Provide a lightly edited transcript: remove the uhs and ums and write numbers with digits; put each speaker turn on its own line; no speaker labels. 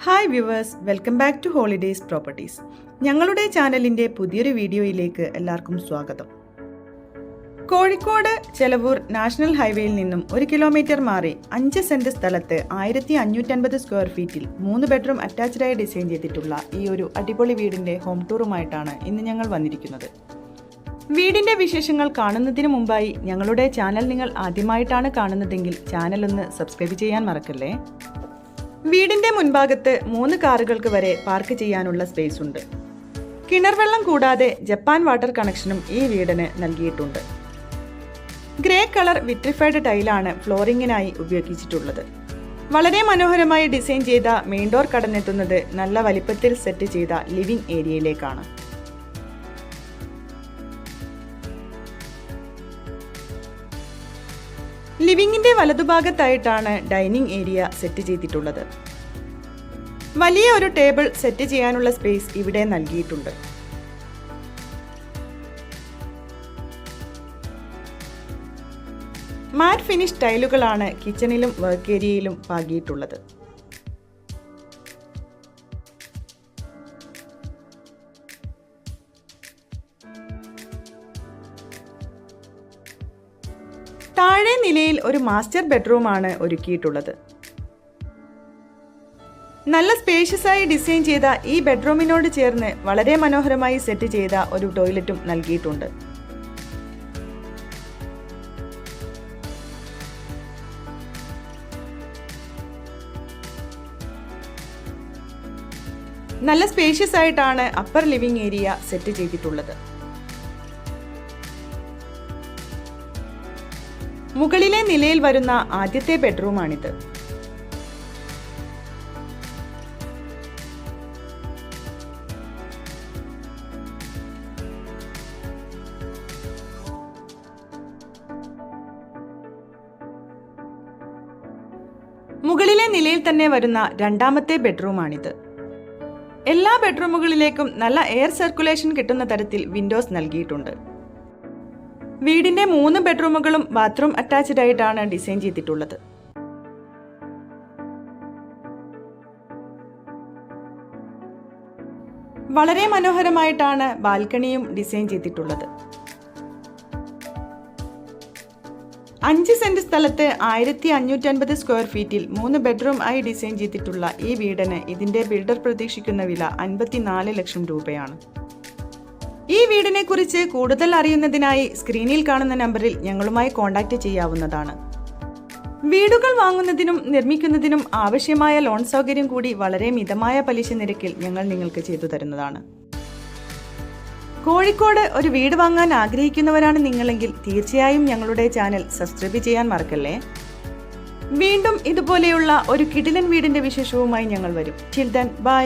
Hi viewers, welcome back to holidays properties. ഞങ്ങളുടെ ചാനലിൻ്റെ പുതിയൊരു വീഡിയോയിലേക്ക് എല്ലാവർക്കും സ്വാഗതം. കോഴിക്കോട് ചെലവൂർ നാഷണൽ ഹൈവേയിൽ നിന്നും 1 കിലോമീറ്റർ മാറി 5 സെന്റ് സ്ഥലത്ത് 1550 സ്ക്വയർ ഫീറ്റിൽ 3 ബെഡ്റൂം അറ്റാച്ച്ഡായി ഡിസൈൻ ചെയ്തിട്ടുള്ള ഈ ഒരു അടിപൊളി വീടിൻ്റെ ഹോം ടൂറുമായിട്ടാണ് ഇന്ന് ഞങ്ങൾ വന്നിരിക്കുന്നത്. വീടിൻ്റെ വിശേഷങ്ങൾ കാണുന്നതിന് മുമ്പായി ഞങ്ങളുടെ ചാനൽ നിങ്ങൾ ആദ്യമായിട്ടാണ് കാണുന്നതെങ്കിൽ ചാനൽ ഒന്ന് സബ്സ്ക്രൈബ് ചെയ്യാൻ മറക്കല്ലേ. വീടിന്റെ മുൻഭാഗത്ത് 3 കാറുകൾക്ക് വരെ പാർക്ക് ചെയ്യാനുള്ള സ്പേസ് ഉണ്ട്. കിണർ വെള്ളം കൂടാതെ ജപ്പാൻ വാട്ടർ കണക്ഷനും ഈ വീടിന് നൽകിയിട്ടുണ്ട്. ഗ്രേ കളർ വിട്രിഫൈഡ് ടൈലാണ് ഫ്ലോറിങ്ങിനായി ഉപയോഗിച്ചിട്ടുള്ളത്. വളരെ മനോഹരമായി ഡിസൈൻ ചെയ്ത മെയിൻ ഡോർ കടന്നെത്തുന്നത് നല്ല വലിപ്പത്തിൽ സെറ്റ് ചെയ്ത ലിവിംഗ് ഏരിയയിലേക്കാണ്. ലിവിംഗിന്റെ വലതുഭാഗത്തായിട്ടാണ് ഡൈനിങ് ഏരിയ സെറ്റ് ചെയ്തിട്ടുള്ളത്. വലിയ ഒരു ടേബിൾ സെറ്റ് ചെയ്യാനുള്ള സ്പേസ് ഇവിടെ നൽകിയിട്ടുണ്ട്. മാറ്റ് ഫിനിഷ് ടൈലുകളാണ് കിച്ചണിലും വർക്ക് ഏരിയയിലും പാകിയിട്ടുള്ളത്. താഴെ നിലയിൽ ഒരു മാസ്റ്റർ ബെഡ്റൂമാണ് ഒരുക്കിയിട്ടുള്ളത്. നല്ല സ്പേഷ്യസ് ആയി ഡിസൈൻ ചെയ്ത ഈ ബെഡ്റൂമിനോട് ചേർന്ന് വളരെ മനോഹരമായി സെറ്റ് ചെയ്ത ഒരു ടോയ്ലറ്റും നൽകിയിട്ടുണ്ട്. നല്ല സ്പേഷ്യസ് ആയിട്ടാണ് അപ്പർ ലിവിംഗ് ഏരിയ സെറ്റ് ചെയ്തിട്ടുള്ളത്. മുകളിലെ നിലയിൽ വരുന്ന ആദ്യത്തെ ബെഡ്റൂമാണിത്. മുകളിലെ നിലയിൽ തന്നെ വരുന്ന രണ്ടാമത്തെ ബെഡ്റൂമാണിത്. എല്ലാ ബെഡ്റൂമുകളിലേക്കും നല്ല എയർ സർക്കുലേഷൻ കിട്ടുന്ന തരത്തിൽ വിൻഡോസ് നൽകിയിട്ടുണ്ട്. വീടിന്റെ 3 ബെഡ്റൂമുകളും ബാത്റൂം അറ്റാച്ച്ഡ് ആയിട്ടാണ് ഡിസൈൻ ചെയ്തിട്ടുള്ളത്. വളരെ മനോഹരമായിട്ടാണ് ബാൽക്കണിയും ഡിസൈൻ ചെയ്തിട്ടുള്ളത്. 5 സെന്റ് സ്ഥലത്ത് 1550 സ്ക്വയർ ഫീറ്റിൽ 3 ബെഡ്റൂം ആയി ഡിസൈൻ ചെയ്തിട്ടുള്ള ഈ വീടിന് ഇതിന്റെ ബിൽഡർ പ്രതീക്ഷിക്കുന്ന വില 54 ലക്ഷം രൂപയാണ്. ഈ വീടിനെ കുറിച്ച് കൂടുതൽ അറിയുന്നതിനായി സ്ക്രീനിൽ കാണുന്ന നമ്പറിൽ ഞങ്ങളുമായി കോൺടാക്ട് ചെയ്യാവുന്നതാണ്. വീടുകൾ വാങ്ങുന്നതിനും നിർമ്മിക്കുന്നതിനും ആവശ്യമായ ലോൺ സൗകര്യം കൂടി വളരെ മിതമായ പലിശ നിരക്കിൽ ഞങ്ങൾ നിങ്ങൾക്ക് ചെയ്തു തരുന്നതാണ്. കോഴിക്കോട് ഒരു വീട് വാങ്ങാൻ ആഗ്രഹിക്കുന്നവരാണ് നിങ്ങളെങ്കിൽ തീർച്ചയായും ഞങ്ങളുടെ ചാനൽ സബ്സ്ക്രൈബ് ചെയ്യാൻ മറക്കല്ലേ. വീണ്ടും ഇതുപോലെയുള്ള ഒരു കിടിലൻ വീടിന്റെ വിശേഷവുമായി ഞങ്ങൾ വരും. Till then bye.